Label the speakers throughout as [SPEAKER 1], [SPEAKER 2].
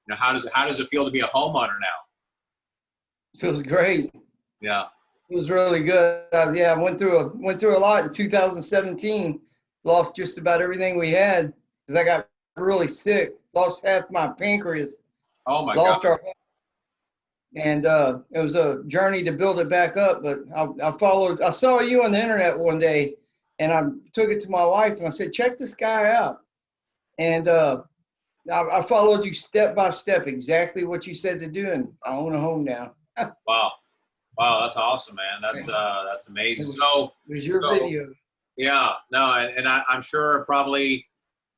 [SPEAKER 1] You know, how does it feel to be a homeowner now?
[SPEAKER 2] Feels great.
[SPEAKER 1] Yeah.
[SPEAKER 2] It was really good. Yeah, I went through a lot in 2017. Lost just about everything we had because I got really sick. Lost half my pancreas.
[SPEAKER 1] Oh my God.
[SPEAKER 2] Lost our and it was a journey to build it back up. But I followed. I saw you on the internet one day, and I took it to my wife and I said, "Check this guy out." And I followed you step by step, exactly what you said to do, and I own a home now.
[SPEAKER 1] Wow. Wow, that's awesome, man. That's amazing.
[SPEAKER 2] It was your video.
[SPEAKER 1] Yeah, no, and I'm sure probably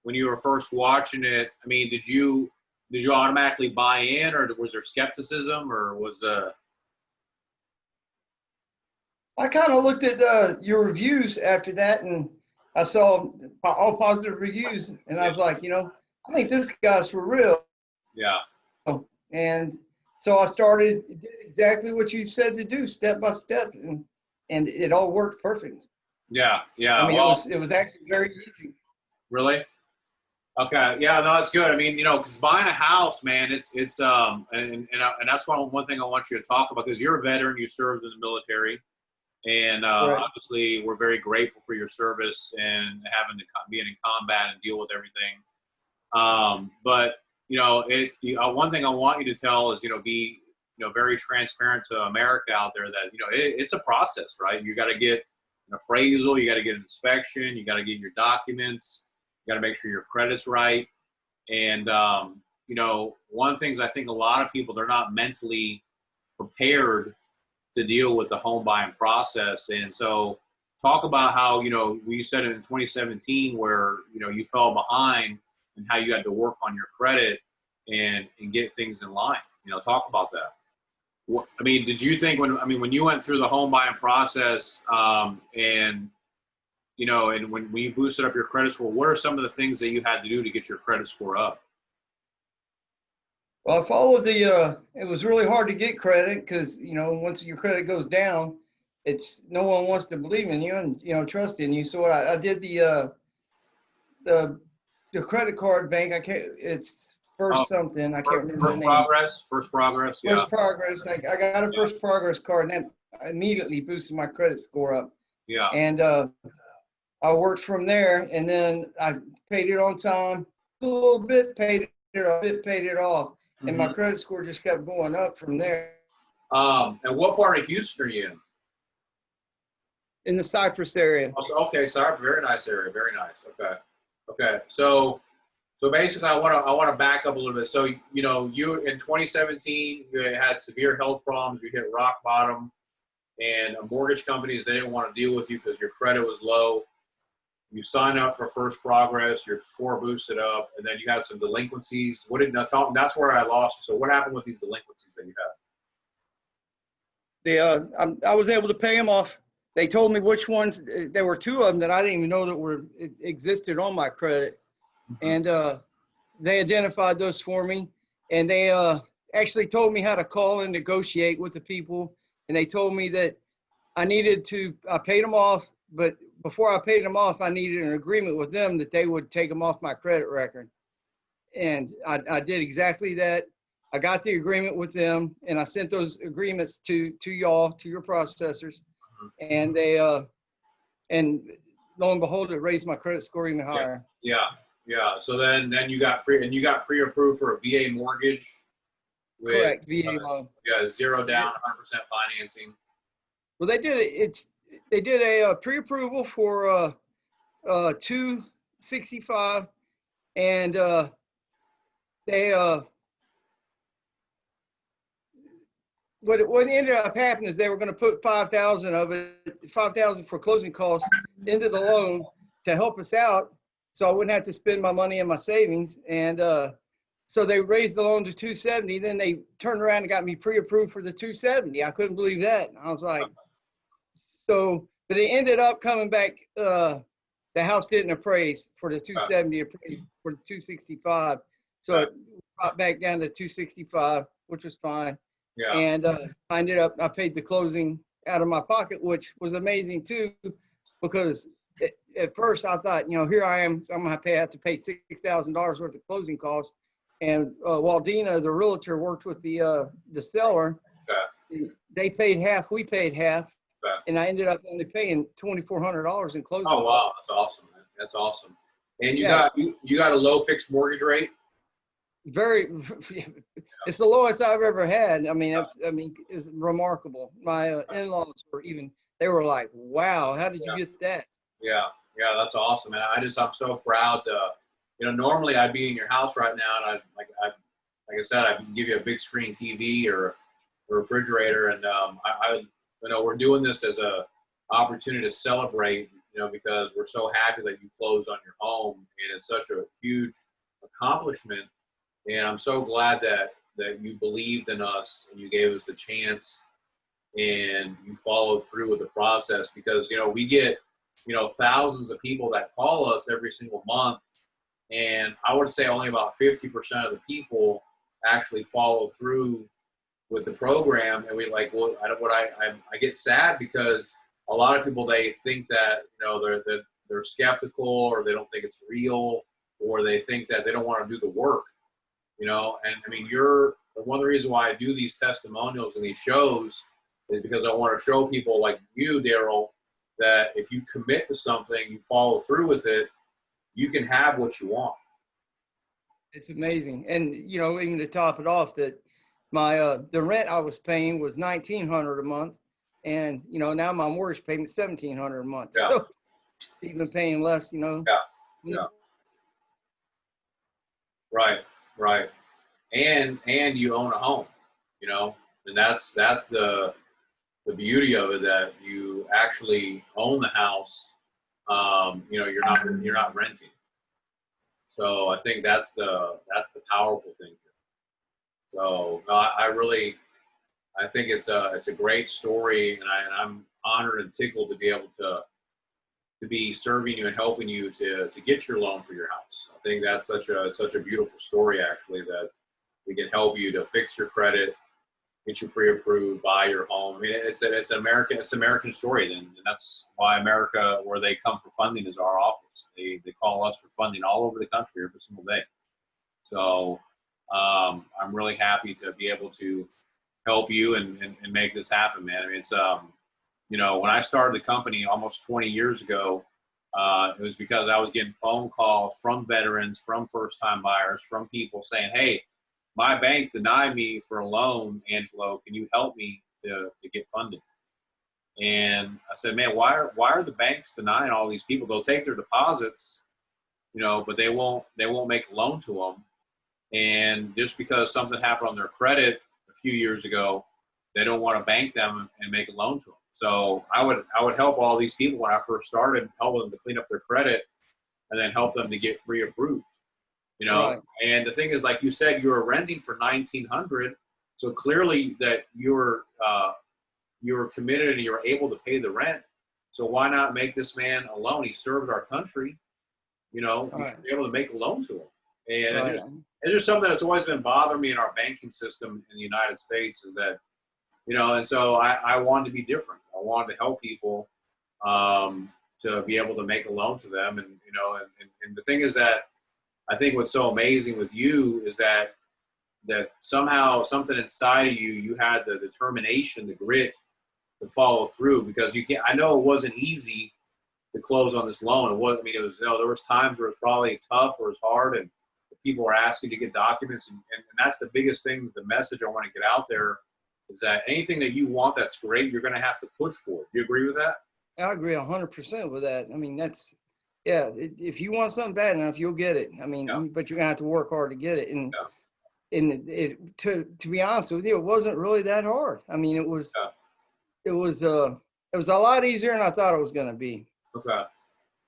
[SPEAKER 1] when you were first watching it, I mean, did you automatically buy in, or was there skepticism, or was
[SPEAKER 2] I kind of looked at your reviews after that, and I saw all positive reviews, and I was like, I think this guy's for real.
[SPEAKER 1] Yeah.
[SPEAKER 2] And so I did exactly what you said to do, step by step, and it all worked perfect.
[SPEAKER 1] Yeah, yeah.
[SPEAKER 2] I mean,
[SPEAKER 1] well,
[SPEAKER 2] it was actually very easy.
[SPEAKER 1] Really? Okay. Yeah, no, it's good. I mean, because buying a house, man, it's and that's one thing I want you to talk about, because you're a veteran, you served in the military, and
[SPEAKER 2] Right.
[SPEAKER 1] obviously we're very grateful for your service and having to be in combat and deal with everything. But one thing I want you to tell is, be very transparent to America out there that it's a process, right? You got to get an appraisal, you got to get an inspection, you got to get your documents, you got to make sure your credit's right. And one of the things I think a lot of people, they're not mentally prepared to deal with the home buying process. And so talk about how we said it in 2017 where you fell behind, and how you had to work on your credit and get things in line. Talk about that. I mean, did you think when you went through the home buying process, and when you boosted up your credit score, what are some of the things that you had to do to get your credit score up?
[SPEAKER 2] Well, I followed it was really hard to get credit because, once your credit goes down, no one wants to believe in you and, trust in you. So I did the credit card bank. It's First something. I can't remember the name.
[SPEAKER 1] First Progress. Yeah.
[SPEAKER 2] First Progress. I got a First Progress card, and that immediately boosted my credit score up.
[SPEAKER 1] Yeah.
[SPEAKER 2] And I worked from there, and then I paid it on time. A little bit, paid it off, and my credit score just kept going up from there.
[SPEAKER 1] And what part of Houston are you in?
[SPEAKER 2] In the Cypress area.
[SPEAKER 1] Okay, Cypress, very nice area, very nice. Okay. So basically, I want to back up a little bit. So you in 2017, you had severe health problems. You hit rock bottom, and mortgage companies, they didn't want to deal with you because your credit was low. You signed up for First Progress, your score boosted up, and then you had some delinquencies. That's where I lost you. So what happened with these delinquencies that you had?
[SPEAKER 2] I was able to pay them off. They told me which ones. There were two of them that I didn't even know that existed on my credit. And they identified those for me, and they actually told me how to call and negotiate with the people. And they told me that I paid them off, but before I paid them off, I needed an agreement with them that they would take them off my credit record. And I did exactly that. I got the agreement with them, and I sent those agreements to y'all, to your processors, and they and lo and behold, it raised my credit score even higher.
[SPEAKER 1] Yeah. So then you got pre-approved for a VA mortgage.
[SPEAKER 2] Correct, VA loan.
[SPEAKER 1] Yeah, 0 down, 100% financing.
[SPEAKER 2] Well, they did a pre-approval for 265, and what ended up happening is they were going to put 5,000 of it, 5,000 for closing costs into the loan to help us out, so I wouldn't have to spend my money in my savings. And so they raised the loan to 270. Then they turned around and got me pre-approved for the 270. I couldn't believe that. I was like, but it ended up coming back. The house didn't appraise for the 270, appraised for the 265. So it brought back down to 265, which was fine.
[SPEAKER 1] Yeah.
[SPEAKER 2] And I paid the closing out of my pocket, which was amazing too, because at first I thought, here I am, I'm going to have to pay $6,000 worth of closing costs. And Waldina, the realtor, worked with the seller.
[SPEAKER 1] Okay.
[SPEAKER 2] They paid half, we paid half,
[SPEAKER 1] Okay.
[SPEAKER 2] and I ended up only paying $2,400 in closing.
[SPEAKER 1] Oh wow, that's awesome, man. That's awesome. And you
[SPEAKER 2] Yeah.
[SPEAKER 1] got you got a low fixed mortgage rate.
[SPEAKER 2] Very, it's the lowest I've ever had. I mean, it's remarkable. My in-laws they were like, "Wow, how did you get that?"
[SPEAKER 1] Yeah, yeah, that's awesome, man. I'm so proud to, normally I'd be in your house right now, and like I said, I can give you a big screen TV or a refrigerator, and we're doing this as a opportunity to celebrate, because we're so happy that you closed on your home, and it's such a huge accomplishment, and I'm so glad that you believed in us and you gave us the chance, and you followed through with the process, because we get thousands of people that call us every single month, and I would say only about 50% of the people actually follow through with the program. And I get sad, because a lot of people, they think that they're skeptical, or they don't think it's real, or they think that they don't want to do the work, and I mean, you're one of the reasons why I do these testimonials and these shows is because I want to show people like you, Darryl, that if you commit to something, you follow through with it, you can have what you want.
[SPEAKER 2] It's amazing. And, even to top it off, that my the rent I was paying was $1,900 a month. And, now my mortgage payment is $1,700 a month.
[SPEAKER 1] Yeah.
[SPEAKER 2] So even paying less,
[SPEAKER 1] Yeah. Yeah. Right. And you own a home, and that's the beauty of it, that you actually own the house. You're not renting. So I think that's the powerful thing here. So I think it's a great story, and I'm honored and tickled to be able to be serving you and helping you to get your loan for your house. I think that's such a beautiful story, actually, that we can help you to fix your credit, get you pre-approved, buy your home. I mean, it's an American story, and that's why America, where they come for funding, is our office. They call us for funding all over the country every single day. So I'm really happy to be able to help you and make this happen, man. I mean, it's when I started the company almost 20 years ago, it was because I was getting phone calls from veterans, from first-time buyers, from people saying, "Hey, my bank denied me for a loan, Angelo. Can you help me to get funded?" And I said, "Man, why are the banks denying all these people? They'll take their deposits, but they won't make a loan to them. And just because something happened on their credit a few years ago, they don't want to bank them and make a loan to them." So I would help all these people when I first started, help them to clean up their credit, and then help them to get pre-approved.
[SPEAKER 2] Right.
[SPEAKER 1] And the thing is, like you said, you were renting for $1,900, so clearly that you're committed and you're able to pay the rent. So why not make this man a loan? He served our country. You should be able to make a loan to him. And it's just something that's always been bothering me in our banking system in the United States, is that, and so I wanted to be different. I wanted to help people to be able to make a loan to them. And the thing is that I think what's so amazing with you is that somehow something inside of you had the determination, the grit to follow through, because I know it wasn't easy to close on this loan. It wasn't, there was times where it was probably tough, or it was hard, and people were asking to get documents. And that's the biggest thing, the message I want to get out there, is that anything that you want that's great, you're going to have to push for it. Do you agree with that?
[SPEAKER 2] I agree 100% with that. I mean, if you want something bad enough, you'll get it. I mean, but you're gonna have to work hard to get it. And to be honest with you, it wasn't really that hard. I mean, it was a lot easier than I thought it was gonna be.
[SPEAKER 1] Okay,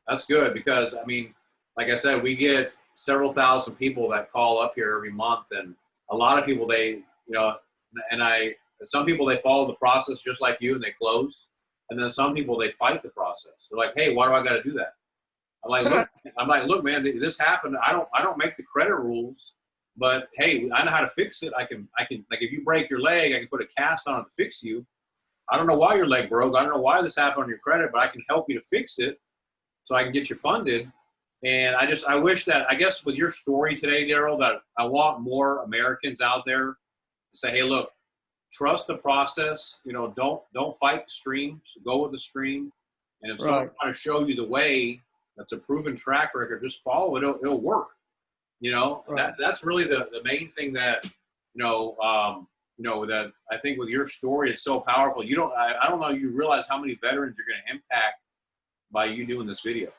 [SPEAKER 1] that's good, because I mean, like I said, we get several thousand people that call up here every month, and a lot of people, some people, they follow the process just like you and they close, and then some people, they fight the process. They're like, "Hey, why do I got to do that?" I'm like, look, man, this happened. I don't make the credit rules, but hey, I know how to fix it. I can like, if you break your leg, I can put a cast on it to fix you. I don't know why your leg broke. I don't know why this happened on your credit, but I can help you to fix it, so I can get you funded. And I wish that, I guess with your story today, Darryl, that I want more Americans out there to say, hey, look, trust the process. You know, don't fight the stream. So go with the stream. And if someone's trying to show you the way, that's a proven track record, just follow it. It'll work. You know, that's really the main thing that, that I think with your story, it's so powerful. I don't know, you realize how many veterans you're going to impact by you doing this video.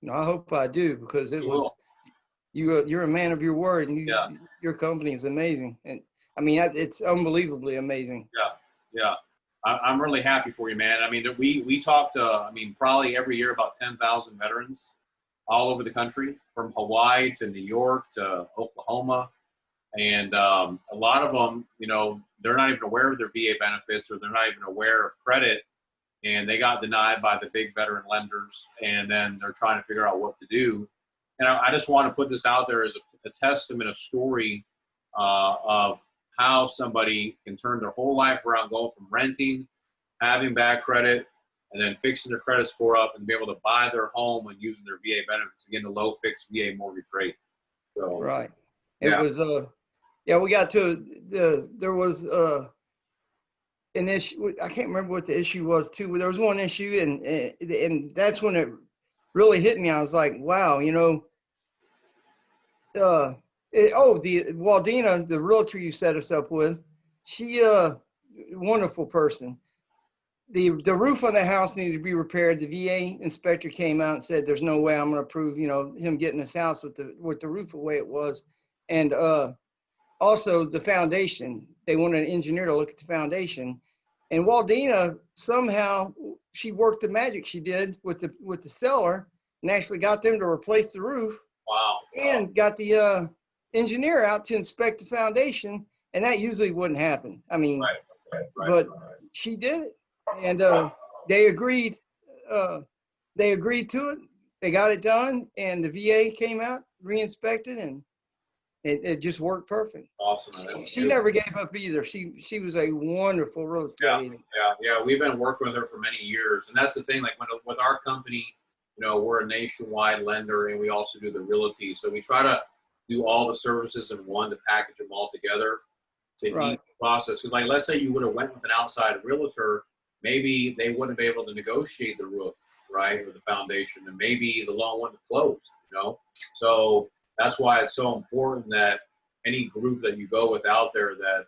[SPEAKER 2] No, I hope I do, because you're a man of your word, and your company is amazing. And I mean, it's unbelievably amazing.
[SPEAKER 1] Yeah. I'm really happy for you, man. I mean, we talked, probably every year about 10,000 veterans all over the country, from Hawaii to New York to Oklahoma. And a lot of them, they're not even aware of their VA benefits, or they're not even aware of credit. And they got denied by the big veteran lenders, and then they're trying to figure out what to do. And I just want to put this out there as a testament, a story of how somebody can turn their whole life around, going from renting, having bad credit, and then fixing their credit score up and be able to buy their home and using their VA benefits, again, the low fixed VA mortgage rate. So,
[SPEAKER 2] It was, we got to, there was an issue. I can't remember what the issue was too, but there was one issue, and that's when it really hit me. I was like, wow, the Waldina, the realtor you set us up with, she wonderful person. The roof on the house needed to be repaired. The VA inspector came out and said, there's no way I'm going to approve, him getting this house with the roof the way it was. And also the foundation, they wanted an engineer to look at the foundation. And Waldina, somehow she worked the magic she did with the seller and actually got them to replace the roof.
[SPEAKER 1] Wow.
[SPEAKER 2] And got the engineer out to inspect the foundation. And that usually wouldn't happen. I mean, but she did it. And they agreed to it. They got it done, and the VA came out, re-inspected, and it just worked perfect.
[SPEAKER 1] Awesome.
[SPEAKER 2] She never gave up either. She was a wonderful real estate agent.
[SPEAKER 1] Yeah. We've been working with her for many years, and that's the thing. Like with our company, we're a nationwide lender, and we also do the realty. So we try to do all the services in one to package them all together to ease the process. Because, like, let's say you would have went with an outside realtor, maybe they wouldn't be able to negotiate the roof, right, or the foundation, and maybe the loan wouldn't close. So that's why it's so important that any group that you go with out there, that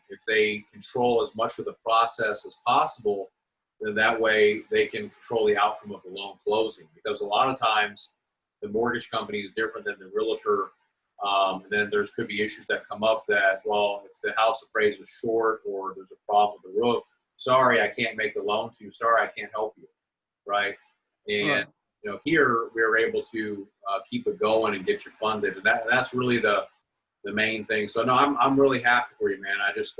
[SPEAKER 1] if they control as much of the process as possible, then that way they can control the outcome of the loan closing. Because a lot of times the mortgage company is different than the realtor. And then could be issues that come up that, well, if the house appraisal is short or there's a problem with the roof, sorry, I can't make the loan to you. Sorry, I can't help you, right? And here we're able to keep it going and get you funded, and that's really the main thing. So no, I'm really happy for you, man. I just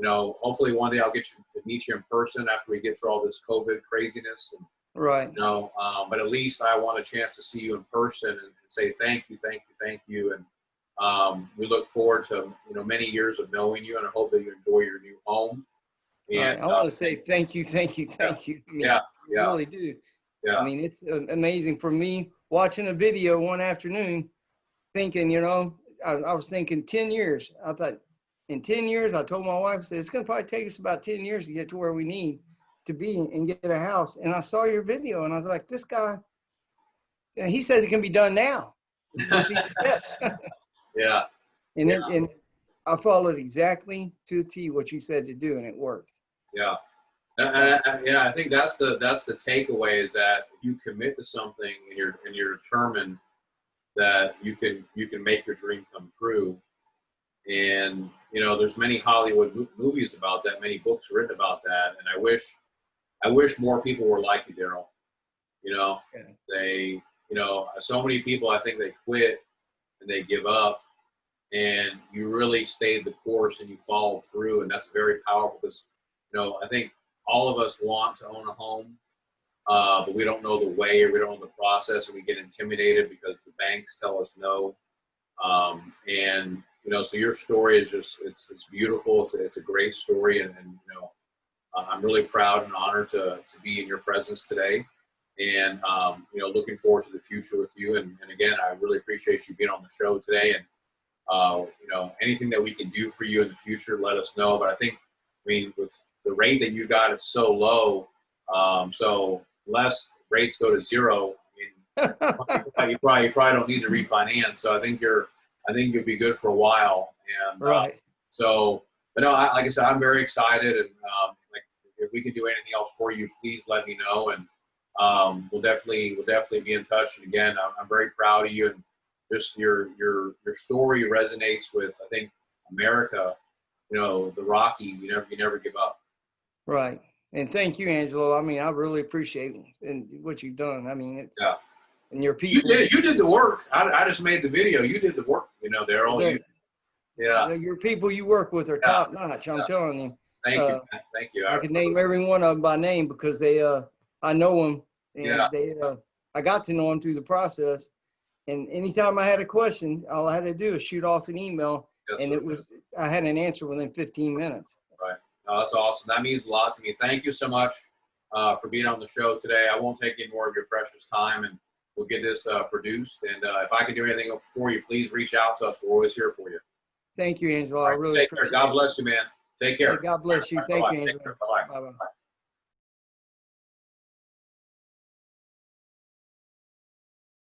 [SPEAKER 1] hopefully one day I'll get you to meet you in person after we get through all this COVID craziness. And, but at least I want a chance to see you in person and say thank you, and we look forward to many years of knowing you, and I hope that you enjoy your new home. And
[SPEAKER 2] I want to say thank you. I mean, I really do. I mean, it's amazing for me watching a video one afternoon, thinking, I was thinking 10 years. I thought in 10 years, I told my wife, I said, it's going to probably take us about 10 years to get to where we need to be and get a house. And I saw your video, and I was like, this guy, he says it can be done now with these steps. And I followed exactly to the T what you said to do, and it worked.
[SPEAKER 1] I think that's the takeaway, is that if you commit to something and you're determined that you can make your dream come true. And there's many Hollywood movies about that, many books written about that, and I wish more people were like you, Darryl. They so many people, I think they quit and they give up, and you really stayed the course and you followed through, and that's very powerful. Because I think all of us want to own a home, but we don't know the way, or we don't know the process, and we get intimidated because the banks tell us no. And so your story is just it's beautiful. It's a great story, and I'm really proud and honored to be in your presence today. and you know, looking forward to the future with you. And again, I really appreciate you being on the show today. And you know, anything that we can do for you in the future, let us know. But I think, I mean, with the rate that you got, it's so low. So unless rates go to zero, I mean, you probably don't need to refinance. So I think you'll be good for a while. And
[SPEAKER 2] Right.
[SPEAKER 1] so, but no, like I said, I'm very excited. And like, if we can do anything else for you, please let me know. And we'll definitely be in touch. And again, I'm very proud of you, and just your story resonates with, I think, America. You know, the Rocky, you never give up.
[SPEAKER 2] Right. And thank you, Angelo. I mean, I really appreciate what you've done. I mean, it's,
[SPEAKER 1] Yeah.
[SPEAKER 2] and your people.
[SPEAKER 1] You did the work. I just made the video. You did the work. You know, Darryl. Yeah.
[SPEAKER 2] Your people you work with are top notch. I'm telling you.
[SPEAKER 1] Thank you. Thank you.
[SPEAKER 2] I can name every one of them by name because they, I know them, and I got to know them through the process. And anytime I had a question, all I had to do is shoot off an email, and I had an answer within 15 minutes.
[SPEAKER 1] Right. No, that's awesome. That means a lot to me. Thank you so much for being on the show today. I won't take any more of your precious time, and we'll get this produced. And if I can do anything for you, please reach out to us. We're always here for you.
[SPEAKER 2] Thank you, Angelo.
[SPEAKER 1] Right.
[SPEAKER 2] I really
[SPEAKER 1] Take care.
[SPEAKER 2] appreciate it.
[SPEAKER 1] God bless you, man. Take care.
[SPEAKER 2] God bless you. Thank you, Angelo.
[SPEAKER 1] Bye-bye.
[SPEAKER 2] Bye-bye.